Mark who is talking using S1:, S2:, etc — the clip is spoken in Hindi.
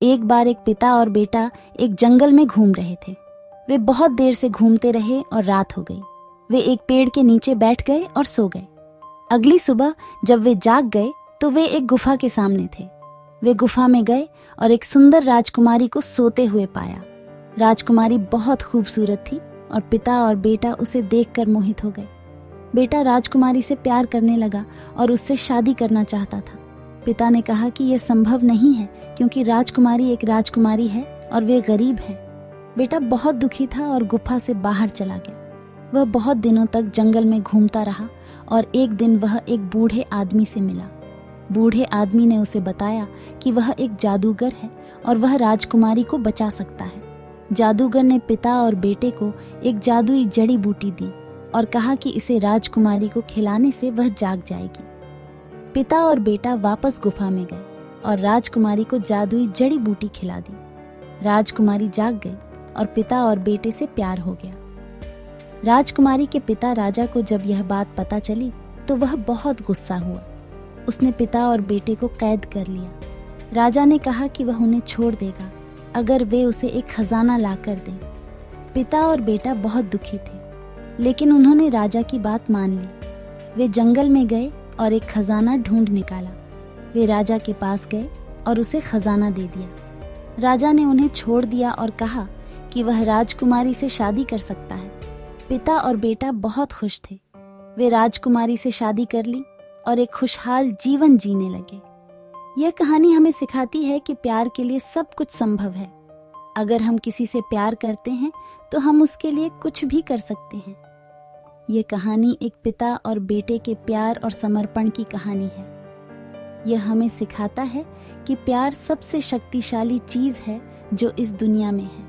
S1: एक बार एक पिता और बेटा एक जंगल में घूम रहे थे। वे बहुत देर से घूमते रहे और रात हो गई। वे एक पेड़ के नीचे बैठ गए और सो गए। अगली सुबह जब वे जाग गए तो वे एक गुफा के सामने थे। वे गुफा में गए और एक सुंदर राजकुमारी को सोते हुए पाया। राजकुमारी बहुत खूबसूरत थी और पिता और बेटा उसे देखकर मोहित हो गए। बेटा राजकुमारी से प्यार करने लगा और उससे शादी करना चाहता था। पिता ने कहा कि यह संभव नहीं है क्योंकि राजकुमारी एक राजकुमारी है और वे गरीब हैं। बेटा बहुत दुखी था और गुफा से बाहर चला गया। वह बहुत दिनों तक जंगल में घूमता रहा और एक दिन वह एक बूढ़े आदमी से मिला। बूढ़े आदमी ने उसे बताया कि वह एक जादूगर है और वह राजकुमारी को बचा सकता है। जादूगर ने पिता और बेटे को एक जादुई जड़ी बूटी दी और कहा कि इसे राजकुमारी को खिलाने से वह जाग जाएगी। पिता और बेटा वापस गुफा में गए और राजकुमारी को जादुई जड़ी बूटी खिला दी। राजकुमारी जाग गई और पिता और बेटे से प्यार हो गया। राजकुमारी के पिता राजा को जब यह बात पता चली तो वह बहुत गुस्सा हुआ। उसने पिता और बेटे को कैद कर लिया। राजा ने कहा कि वह उन्हें छोड़ देगा अगर वे उसे एक खजाना लाकर दें। पिता और बेटा बहुत दुखी थे, लेकिन उन्होंने राजा की बात मान ली। वे जंगल में गए और एक खजाना ढूंढ निकाला। वे राजा के पास गए और उसे खजाना दे दिया। राजा ने उन्हें छोड़ दिया और कहा कि वह राजकुमारी से शादी कर सकता है। पिता और बेटा बहुत खुश थे। वे राजकुमारी से शादी कर ली और एक खुशहाल जीवन जीने लगे। यह कहानी हमें सिखाती है कि प्यार के लिए सब कुछ संभव है। अगर हम किसी से प्यार करते हैं तो हम उसके लिए कुछ भी कर सकते हैं। यह कहानी एक पिता और बेटे के प्यार और समर्पण की कहानी है। यह हमें सिखाता है कि प्यार सबसे शक्तिशाली चीज है जो इस दुनिया में है।